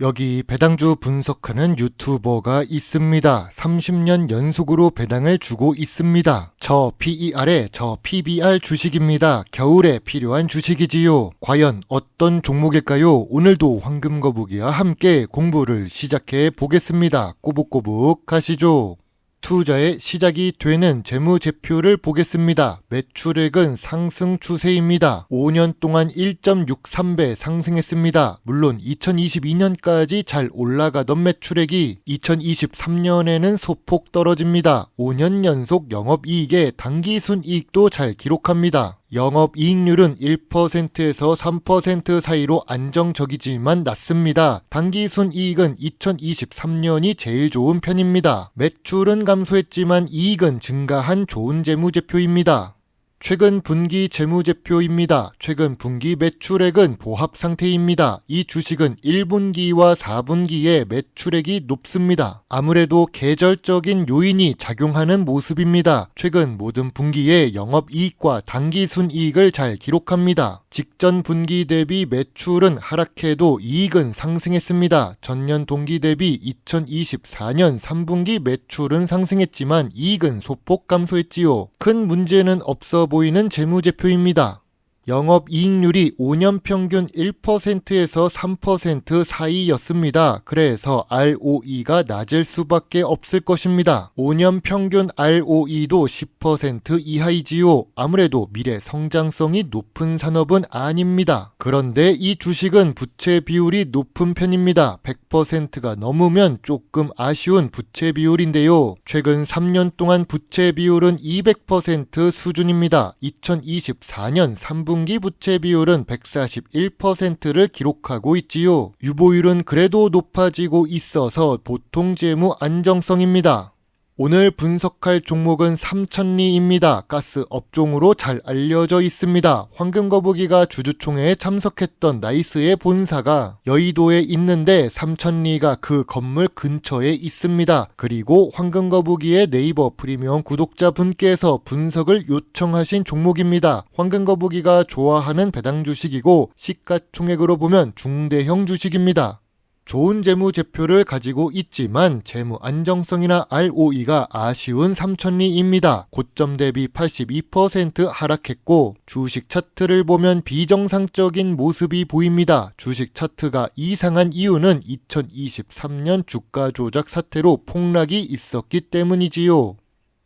여기 배당주 분석하는 유튜버가 있습니다. 30년 연속으로 배당을 주고 있습니다. 저 PER에 저 PBR 주식입니다. 겨울에 필요한 주식이지요. 과연 어떤 종목일까요? 오늘도 황금거북이와 함께 공부를 시작해 보겠습니다. 꼬북꼬북 가시죠. 투자의 시작이 되는 재무제표를 보겠습니다. 매출액은 상승 추세입니다. 5년 동안 1.63배 상승했습니다. 물론 2022년까지 잘 올라가던 매출액이 2023년에는 소폭 떨어집니다. 5년 연속 영업이익에 당기순이익도 잘 기록합니다. 영업이익률은 1%에서 3% 사이로 안정적이지만 낮습니다. 당기순이익은 2023년이 제일 좋은 편입니다. 매출은 감소했지만 이익은 증가한 좋은 재무제표입니다. 최근 분기 재무제표입니다. 최근 분기 매출액은 보합 상태입니다. 이 주식은 1분기와 4분기에 매출액이 높습니다. 아무래도 계절적인 요인이 작용하는 모습입니다. 최근 모든 분기에 영업이익과 당기순이익을 잘 기록합니다. 직전 분기 대비 매출은 하락해도 이익은 상승했습니다. 전년 동기 대비 2024년 3분기 매출은 상승했지만 이익은 소폭 감소했지요. 큰 문제는 없어 보이는 재무제표입니다. 영업이익률이 5년 평균 1%에서 3% 사이였습니다. 그래서 ROE가 낮을 수밖에 없을 것입니다. 5년 평균 ROE도 10% 이하이지요. 아무래도 미래 성장성이 높은 산업은 아닙니다. 그런데 이 주식은 부채 비율이 높은 편입니다. 100%가 넘으면 조금 아쉬운 부채 비율인데요. 최근 3년 동안 부채 비율은 200% 수준입니다. 2024년 3분기 부채 비율은 141%를 기록하고 있지요. 유보율은 그래도 높아지고 있어서 보통 재무 안정성입니다. 오늘 분석할 종목은 삼천리입니다. 가스 업종으로 잘 알려져 있습니다. 황금거북이가 주주총회에 참석했던 나이스의 본사가 여의도에 있는데 삼천리가 그 건물 근처에 있습니다. 그리고 황금거북이의 네이버 프리미엄 구독자분께서 분석을 요청하신 종목입니다. 황금거북이가 좋아하는 배당 주식이고 시가총액으로 보면 중대형 주식입니다. 좋은 재무제표를 가지고 있지만 재무 안정성이나 ROE가 아쉬운 삼천리입니다. 고점 대비 82% 하락했고 주식 차트를 보면 비정상적인 모습이 보입니다. 주식 차트가 이상한 이유는 2023년 주가 조작 사태로 폭락이 있었기 때문이지요.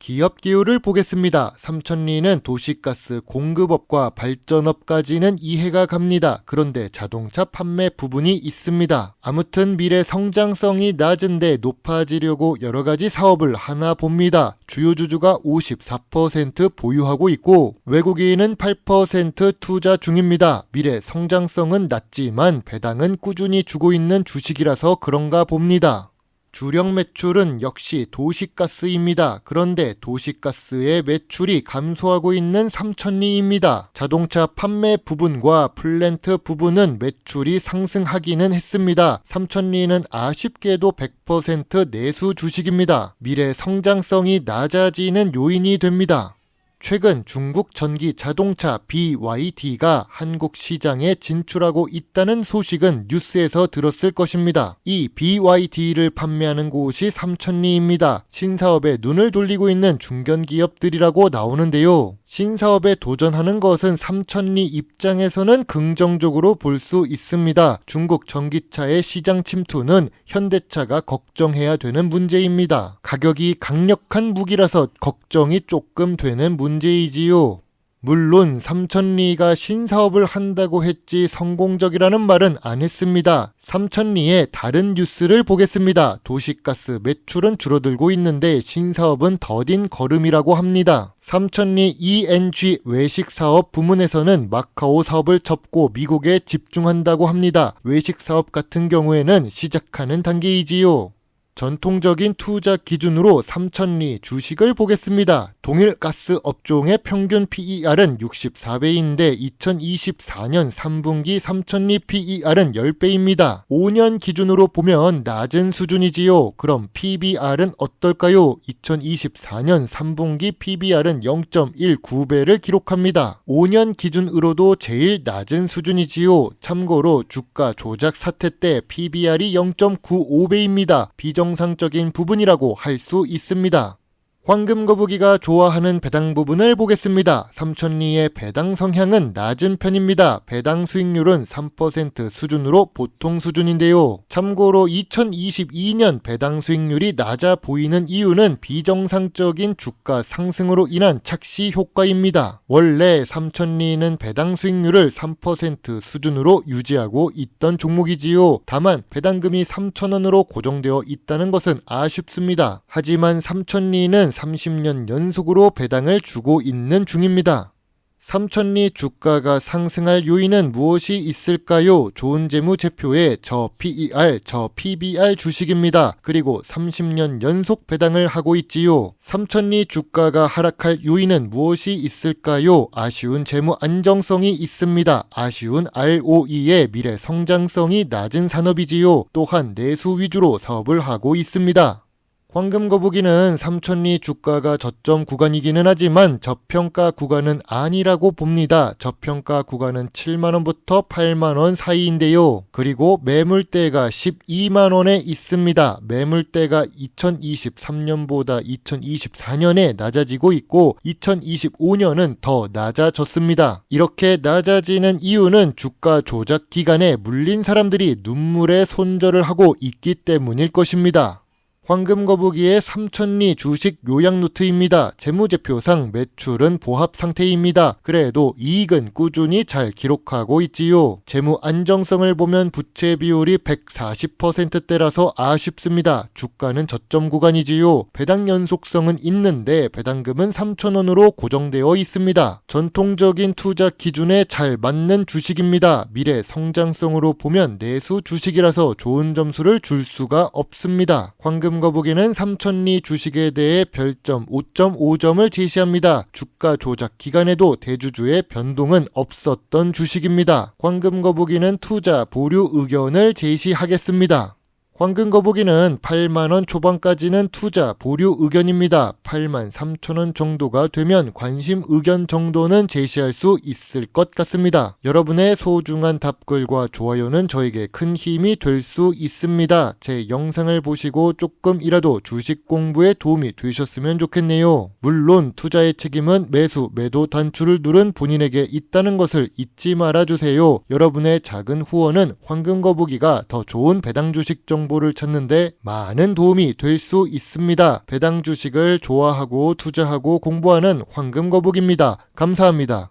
기업 기호를 보겠습니다. 삼천리는 도시가스 공급업과 발전업까지는 이해가 갑니다. 그런데 자동차 판매 부분이 있습니다. 아무튼 미래 성장성이 낮은데 높아지려고 여러가지 사업을 하나 봅니다. 주요 주주가 54% 보유하고 있고 외국인은 8% 투자 중입니다. 미래 성장성은 낮지만 배당은 꾸준히 주고 있는 주식이라서 그런가 봅니다. 주력 매출은 역시 도시가스입니다. 그런데 도시가스의 매출이 감소하고 있는 삼천리입니다. 자동차 판매 부분과 플랜트 부분은 매출이 상승하기는 했습니다. 삼천리는 아쉽게도 100% 내수 주식입니다. 미래 성장성이 낮아지는 요인이 됩니다. 최근 중국 전기 자동차 BYD가 한국 시장에 진출하고 있다는 소식은 뉴스에서 들었을 것입니다. 이 BYD를 판매하는 곳이 삼천리입니다. 신사업에 눈을 돌리고 있는 중견기업들이라고 나오는데요. 신사업에 도전하는 것은 삼천리 입장에서는 긍정적으로 볼 수 있습니다. 중국 전기차의 시장 침투는 현대차가 걱정해야 되는 문제입니다. 가격이 강력한 무기라서 걱정이 조금 되는 문제이지요. 물론 삼천리가 신사업을 한다고 했지 성공적이라는 말은 안 했습니다. 삼천리의 다른 뉴스를 보겠습니다. 도시가스 매출은 줄어들고 있는데 신사업은 더딘 걸음이라고 합니다. 삼천리 ENG 외식사업 부문에서는 마카오 사업을 접고 미국에 집중한다고 합니다. 외식사업 같은 경우에는 시작하는 단계이지요. 전통적인 투자 기준으로 삼천리 주식을 보겠습니다. 동일 가스 업종의 평균 PER은 64배인데 2024년 3분기 삼천리 PER은 10배입니다. 5년 기준으로 보면 낮은 수준이지요. 그럼 PBR은 어떨까요? 2024년 3분기 PBR은 0.19배를 기록합니다. 5년 기준으로도 제일 낮은 수준이지요. 참고로 주가 조작 사태 때 PBR이 0.95배입니다. 비정상적인 부분이라고 할 수 있습니다. 황금 거북이가 좋아하는 배당 부분을 보겠습니다. 삼천리의 배당 성향은 낮은 편입니다. 배당 수익률은 3% 수준으로 보통 수준인데요. 참고로 2022년 배당 수익률이 낮아 보이는 이유는 비정상적인 주가 상승으로 인한 착시 효과입니다. 원래 삼천리는 배당 수익률을 3% 수준으로 유지하고 있던 종목이지요. 다만 배당금이 3,000원으로 고정되어 있다는 것은 아쉽습니다. 하지만 삼천리는 30년 연속으로 배당을 주고 있는 중입니다. 삼천리 주가가 상승할 요인은 무엇이 있을까요? 좋은 재무제표에 저 PER, 저 PBR 주식입니다. 그리고 30년 연속 배당을 하고 있지요. 삼천리 주가가 하락할 요인은 무엇이 있을까요? 아쉬운 재무 안정성이 있습니다. 아쉬운 ROE의 미래 성장성이 낮은 산업이지요. 또한 내수 위주로 사업을 하고 있습니다. 황금 거북이는 삼천리 주가가 저점 구간이기는 하지만 저평가 구간은 아니라고 봅니다. 저평가 구간은 7만원부터 8만원 사이인데요. 그리고 매물대가 12만원에 있습니다. 매물대가 2023년보다 2024년에 낮아지고 있고 2025년은 더 낮아졌습니다. 이렇게 낮아지는 이유는 주가 조작 기간에 물린 사람들이 눈물의 손절을 하고 있기 때문일 것입니다. 황금 거북이의 삼천리 주식 요약 노트입니다. 재무제표상 매출은 보합 상태입니다. 그래도 이익은 꾸준히 잘 기록하고 있지요. 재무 안정성을 보면 부채 비율이 140%대라서 아쉽습니다. 주가는 저점 구간이지요. 배당 연속성은 있는데 배당금은 3,000원으로 고정되어 있습니다. 전통적인 투자 기준에 잘 맞는 주식입니다. 미래 성장성으로 보면 내수 주식이라서 좋은 점수를 줄 수가 없습니다. 황금 거북이는 삼천리 주식에 대해 별점 5.5점을 제시합니다. 주가 조작 기간에도 대주주의 변동은 없었던 주식입니다. 황금 거북이는 투자 보류 의견을 제시하겠습니다. 황금 거북이는 8만원 초반까지는 투자 보류 의견입니다. 83,000원 정도가 되면 관심 의견 정도는 제시할 수 있을 것 같습니다. 여러분의 소중한 답글과 좋아요는 저에게 큰 힘이 될 수 있습니다. 제 영상을 보시고 조금이라도 주식 공부에 도움이 되셨으면 좋겠네요. 물론 투자의 책임은 매수, 매도 단추를 누른 본인에게 있다는 것을 잊지 말아주세요. 여러분의 작은 후원은 황금 거북이가 더 좋은 배당 주식 정보를 찾는데 많은 도움이 될 수 있습니다. 배당 주식을 좋아하고 투자하고 공부하는 황금 거북입니다. 감사합니다.